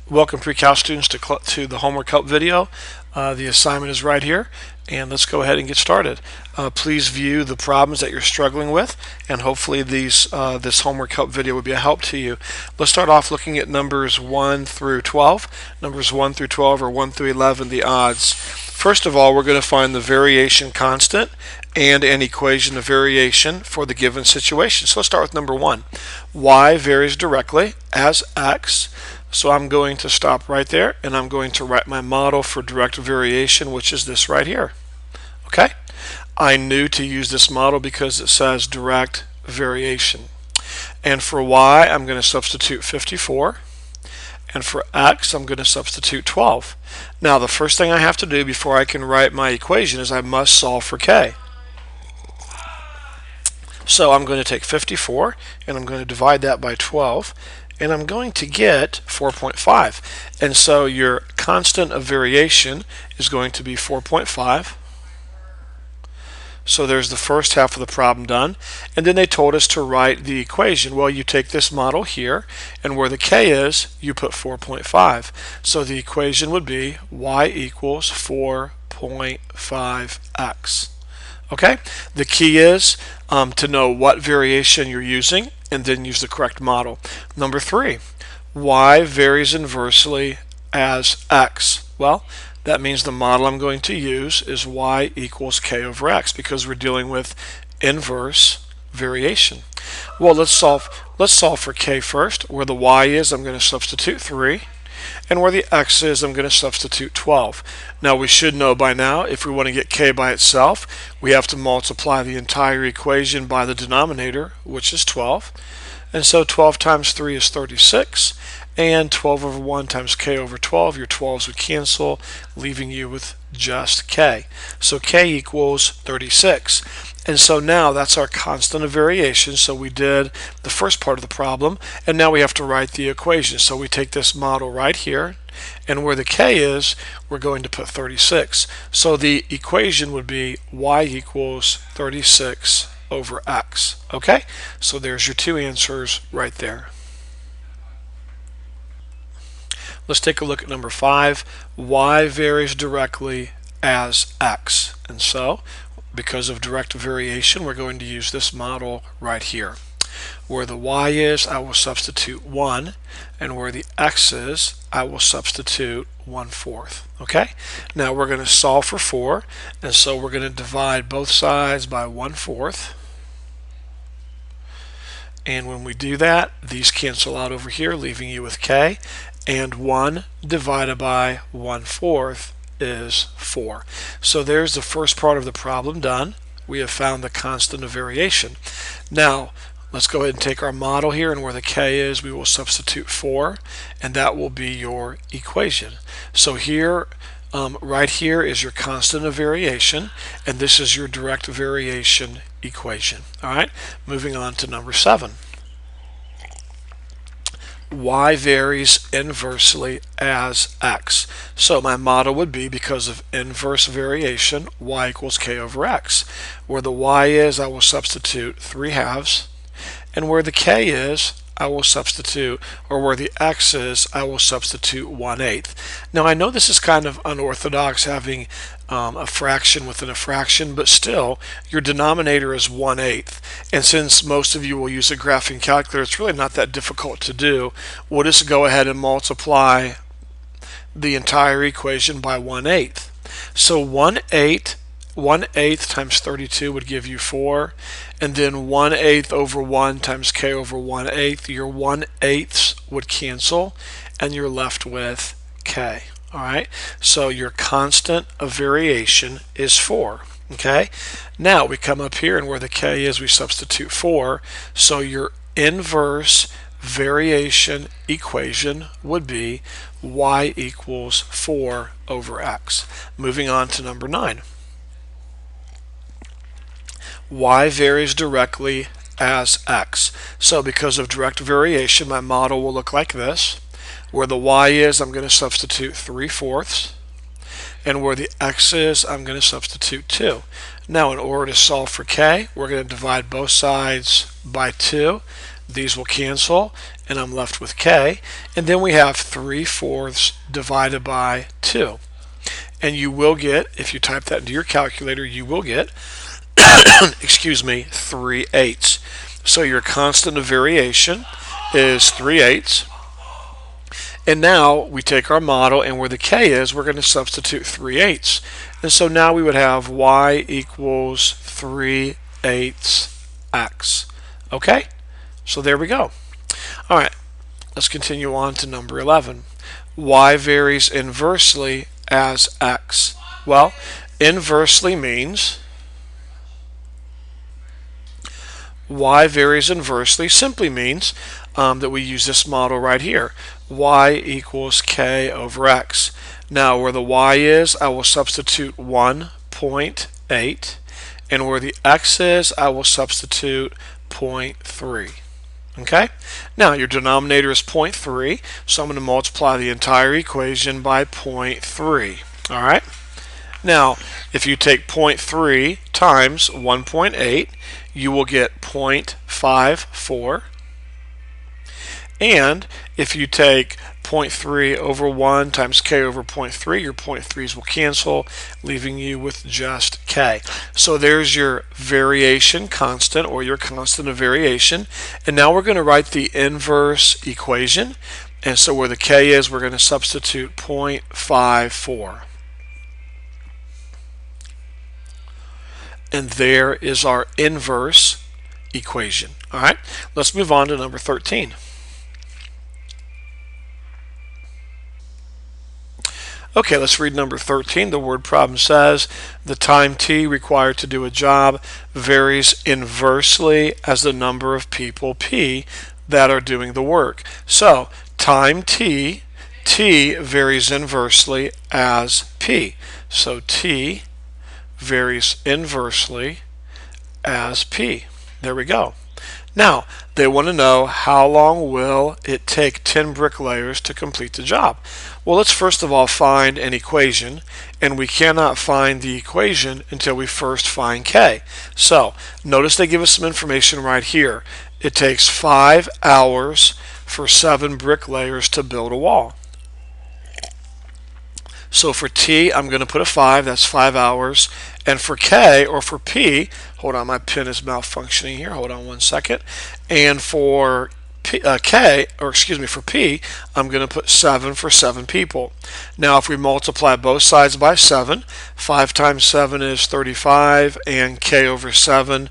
Welcome pre-cal students to the homework help video. The assignment is right here, and let's go ahead and get started. Please view the problems that you're struggling with, and hopefully this homework help video will be a help to you. Let's start off looking at numbers 1 through 12. Numbers 1 through 12 or 1 through 11, the odds. First of all, we're going to find the variation constant and an equation of variation for the given situation. So let's start with number 1. Y varies directly as x. So I'm going to stop right there, and I'm going to write my model for direct variation, which is this right here. Okay? I knew to use this model because it says direct variation. And for y, I'm going to substitute 54. And for x, I'm going to substitute 12. Now, the first thing I have to do before I can write my equation is I must solve for k. So I'm going to take 54, and I'm going to divide that by 12. And I'm going to get 4.5. And so your constant of variation is going to be 4.5. So there's the first half of the problem done. And then they told us to write the equation. Well, you take this model here, and where the k is, you put 4.5. So the equation would be y equals 4.5x. Okay? The key is to know what variation you're using and then use the correct model. Number 3, y varies inversely as x. Well, that means the model I'm going to use is y equals k over x because we're dealing with inverse variation. Well, let's solve for k first. Where the y is, I'm going to substitute 3. And where the x is, I'm going to substitute 12. Now, we should know by now, if we want to get k by itself, we have to multiply the entire equation by the denominator, which is 12. And so 12 times 3 is 36. And 12 over 1 times k over 12, your 12s would cancel, leaving you with just k. So k equals 36. And so now that's our constant of variation. So we did the first part of the problem, and now we have to write the equation. So we take this model right here, and where the k is, we're going to put 36. So the equation would be y equals 36 over x. Okay? So there's your two answers right there. Let's take a look at number 5. Y varies directly as x. And so, because of direct variation, we're going to use this model right here. Where the y is, I will substitute 1, and where the x is, I will substitute 1/4. Okay? Now we're going to solve for 4, and so we're going to divide both sides by 1/4. And when we do that, these cancel out over here, leaving you with k. And 1 divided by 1/4 is 4. So there's the first part of the problem done. We have found the constant of variation. Now, let's go ahead and take our model here, and where the k is, we will substitute 4, and that will be your equation. So here, right here is your constant of variation, and this is your direct variation equation. All right, moving on to number 7. Y varies inversely as x. So my model would be, because of inverse variation, y equals k over x. Where the y is, I will substitute 3/2, and where the k is, I will substitute, or where the x is, I will substitute 1/8. Now I know this is kind of unorthodox, having a fraction within a fraction, but still your denominator is 1/8. And since most of you will use a graphing calculator, it's really not that difficult to do. We'll just go ahead and multiply the entire equation by 1/8. So 1/8 times 32 would give you 4, and then 1/8 over 1 times k over 1/8. Your 1/8ths would cancel, and you're left with k. All right, so your constant of variation is 4. Okay, now we come up here, and where the k is, we substitute 4. So your inverse variation equation would be y equals 4 over x. Moving on to number 9. Y varies directly as x. So because of direct variation, my model will look like this. Where the y is, I'm going to substitute 3/4, and where the x is, I'm going to substitute 2. Now, in order to solve for k, we're going to divide both sides by 2. These will cancel, and I'm left with K. And then we have 3/4 divided by 2. And you will get, if you type that into your calculator, you will get, excuse me, 3/8. So your constant of variation is 3/8. And now we take our model, and where the K is, we're going to substitute 3/8. And so now we would have y equals 3/8 x. Okay? So there we go. All right, let's continue on to number 11. Y varies inversely as x. Well, inversely means y varies inversely simply means that we use this model right here. Y equals k over x. Now where the y is, I will substitute 1.8, and where the x is, I will substitute 0.3. Okay? Now your denominator is 0.3, so I'm going to multiply the entire equation by 0.3. All right? Now, if you take 0.3 times 1.8, you will get 0.54. And if you take 0.3 over 1 times k over 0.3, your 0.3s will cancel, leaving you with just k. So there's your variation constant, or your constant of variation. And now we're going to write the inverse equation. And so where the k is, we're going to substitute 0.54. And there is our inverse equation. All right, let's move on to number 13. Okay, let's read number 13. The word problem says the time t required to do a job varies inversely as the number of people p that are doing the work. So time t varies inversely as p. So t varies inversely as p. There we go. Now, they want to know how long will it take 10 bricklayers to complete the job. Well, let's first of all find an equation, and we cannot find the equation until we first find k. So, notice they give us some information right here. It takes 5 hours for 7 bricklayers to build a wall. So for t, I'm going to put a 5, that's 5 hours. And for k, or for p, hold on, my pen is malfunctioning here, hold on one second. And for p, for p, I'm going to put 7 for 7 people. Now if we multiply both sides by 7, 5 times 7 is 35, and k over 7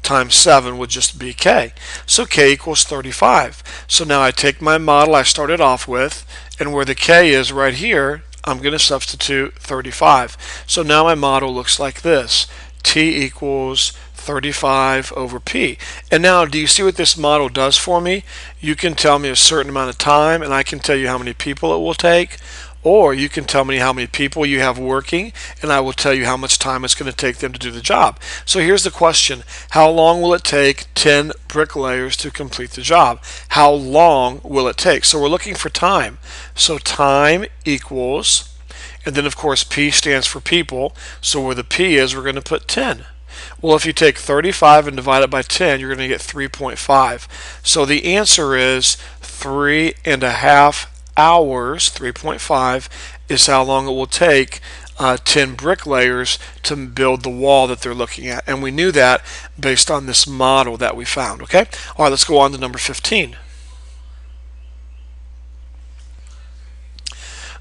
times 7 would just be k. So k equals 35. So now I take my model I started off with, and where the k is right here, I'm going to substitute 35. So now my model looks like this. T equals 35 over p. And now, do you see what this model does for me? You can tell me a certain amount of time, and I can tell you how many people it will take. Or you can tell me how many people you have working, and I will tell you how much time it's going to take them to do the job. So here's the question. How long will it take 10 bricklayers to complete the job? How long will it take? So we're looking for time. So time equals, and then of course P stands for people, so where the P is, we're going to put 10. Well, if you take 35 and divide it by 10, you're going to get 3.5. So the answer is 3.5 hours, 3.5, is how long it will take 10 bricklayers to build the wall that they're looking at. And we knew that based on this model that we found. Okay? All right, let's go on to number 15.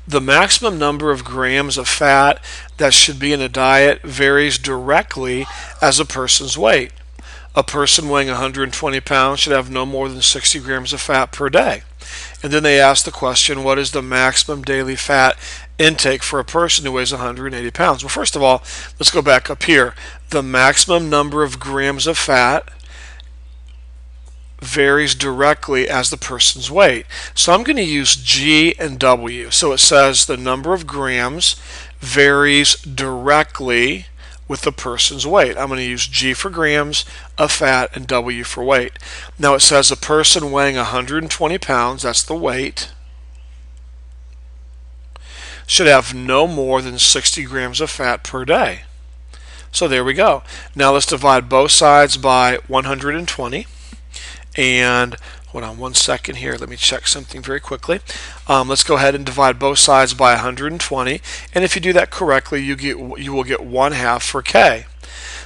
The maximum number of grams of fat that should be in a diet varies directly as a person's weight. A person weighing 120 pounds should have no more than 60 grams of fat per day. And then they ask the question, what is the maximum daily fat intake for a person who weighs 180 pounds? Well, first of all, let's go back up here. The maximum number of grams of fat varies directly as the person's weight. So I'm going to use G and W. So it says the number of grams varies directly with the person's weight. I'm going to use G for grams of fat and W for weight. Now it says a person weighing 120 pounds, that's the weight, should have no more than 60 grams of fat per day. So there we go. Now let's divide both sides by 120. And hold on one second here. Let me check something very quickly. Let's go ahead and divide both sides by 120. And if you do that correctly, you will get 1/2 for K.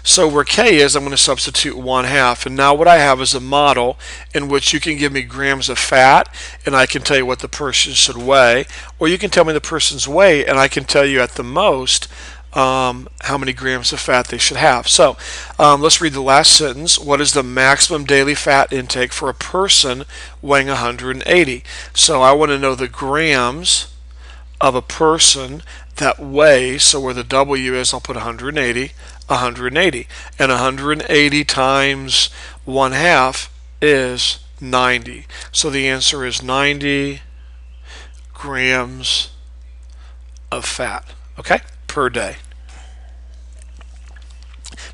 So where K is, I'm going to substitute 1/2. And now what I have is a model in which you can give me grams of fat, and I can tell you what the person should weigh. Or you can tell me the person's weight, and I can tell you at the most how many grams of fat they should have. So let's read the last sentence. What is the maximum daily fat intake for a person weighing 180? So I want to know the grams of a person that weighs, so where the W is, I'll put 180, 180. And 180 times 1/2 is 90. So the answer is 90 grams of fat, okay, per day.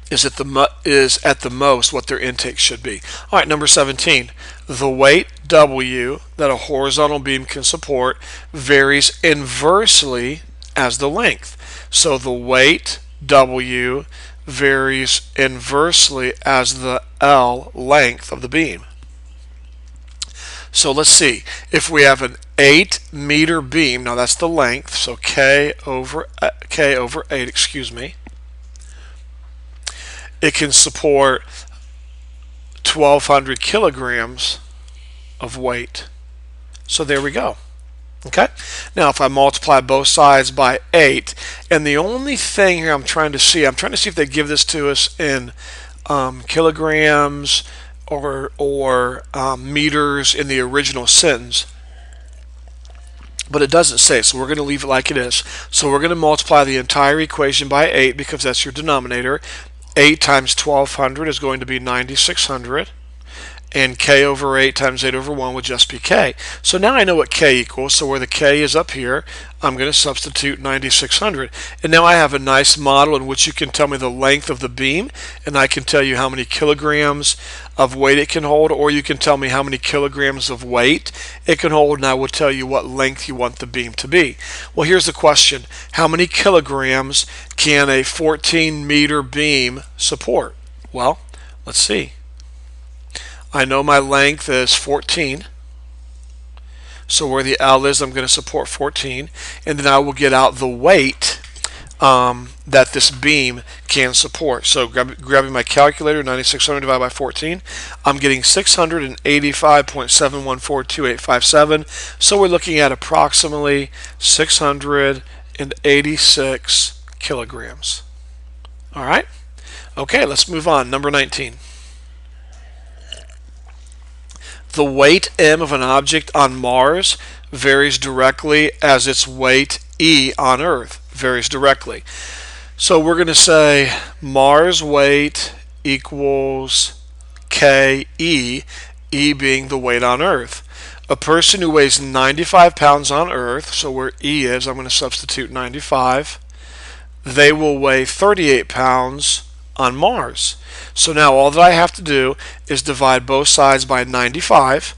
Is at the most what their intake should be. All right, number 17. The weight W that a horizontal beam can support varies inversely as the length. So the weight W varies inversely as the L length of the beam. So let's see. If we have an 8-meter beam, now that's the length, so K over 8, excuse me. It can support 1,200 kilograms of weight. So there we go. Okay. Now if I multiply both sides by 8, and the only thing here I'm trying to see if they give this to us in kilograms or meters in the original sentence. But it doesn't say, so we're going to leave it like it is. So we're going to multiply the entire equation by 8 because that's your denominator. 8 times 1,200 is going to be 9,600. And K over 8 times 8 over 1 would just be K. So now I know what K equals. So where the K is up here, I'm going to substitute 9,600. And now I have a nice model in which you can tell me the length of the beam, and I can tell you how many kilograms of weight it can hold, or you can tell me how many kilograms of weight it can hold, and I will tell you what length you want the beam to be. Well, here's the question. How many kilograms can a 14-meter beam support? Well, let's see. I know my length is 14. So where the L is, I'm going to support 14. And then I will get out the weight that this beam can support. So grabbing my calculator, 9,600 divided by 14, I'm getting 685.7142857. So we're looking at approximately 686 kilograms. All right. Okay, let's move on. Number 19. The weight m of an object on Mars varies directly as its weight e on Earth varies directly. So we're going to say Mars weight equals Ke, e being the weight on Earth. A person who weighs 95 pounds on Earth, so where e is, I'm going to substitute 95, they will weigh 38 pounds on Mars. So now all that I have to do is divide both sides by 95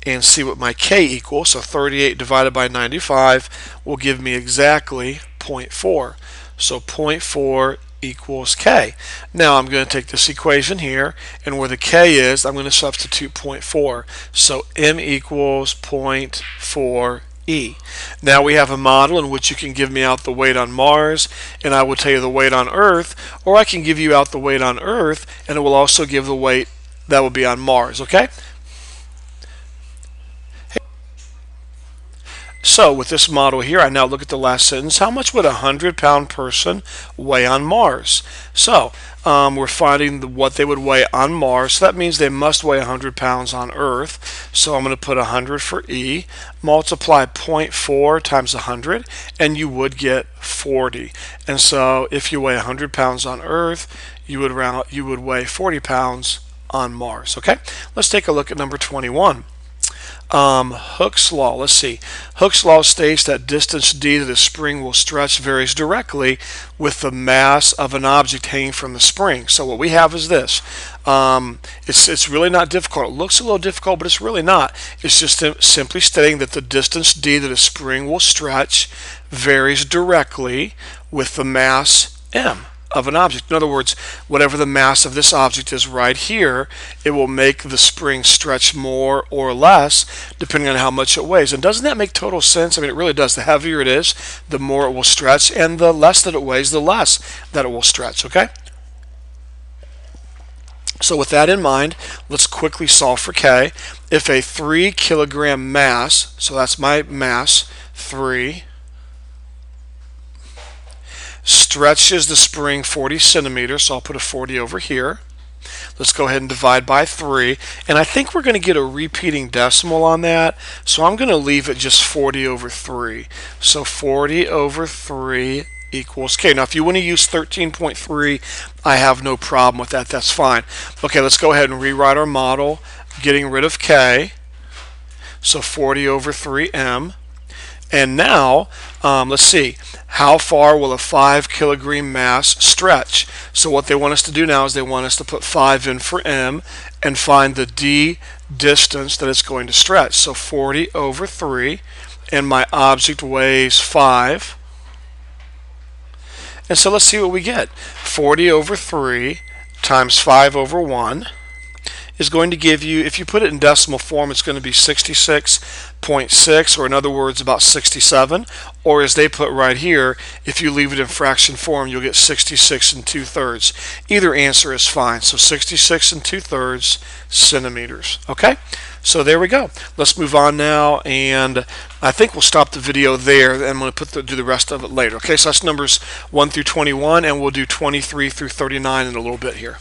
and see what my K equals. So 38 divided by 95 will give me exactly 0.4. So 0.4 equals K. Now I'm going to take this equation here, and where the K is, I'm going to substitute 0.4. So M equals 0.4 E. Now we have a model in which you can give me out the weight on Mars, and I will tell you the weight on Earth, or I can give you out the weight on Earth, and it will also give the weight that will be on Mars, okay? So with this model here, I now look at the last sentence. How much would a 100-pound person weigh on Mars? So we're finding what they would weigh on Mars. So that means they must weigh 100 pounds on Earth. So I'm going to put 100 for E, multiply 0.4 times 100, and you would get 40. And so if you weigh 100 pounds on Earth, you would weigh 40 pounds on Mars. Okay, let's take a look at number 21. Hooke's law. Let's see. Hooke's law states that distance d that a spring will stretch varies directly with the mass of an object hanging from the spring. So what we have is this. It's really not difficult. It looks a little difficult, but it's really not. It's just simply stating that the distance d that a spring will stretch varies directly with the mass m of an object. In other words, whatever the mass of this object is right here, it will make the spring stretch more or less depending on how much it weighs. And doesn't that make total sense? I mean, it really does. The heavier it is, the more it will stretch, and the less that it weighs, the less that it will stretch, okay? So with that in mind, let's quickly solve for K. If a 3 kilogram mass, so that's my mass, 3, stretches the spring 40 centimeters, so I'll put a 40 over here. Let's go ahead and divide by 3, and I think we're going to get a repeating decimal on that, so I'm going to leave it just 40 over 3. So 40 over 3 equals K. Now if you want to use 13.3, I have no problem with that. That's fine. Okay, let's go ahead and rewrite our model, getting rid of K. So 40 over 3m. And now, let's see, how far will a 5 kilogram mass stretch? So what they want us to do now is they want us to put 5 in for m and find the d distance that it's going to stretch. So 40 over 3, and my object weighs 5. And so let's see what we get. 40 over 3 times 5 over 1 is going to give you, if you put it in decimal form, it's going to be 66.6, or in other words, about 67. Or as they put right here, if you leave it in fraction form, you'll get 66 and 2/3. Either answer is fine. So 66 and 2/3 centimeters. Okay? So there we go. Let's move on now, and I think we'll stop the video there, and I'm going to do the rest of it later. Okay, so that's numbers 1 through 21, and we'll do 23 through 39 in a little bit here.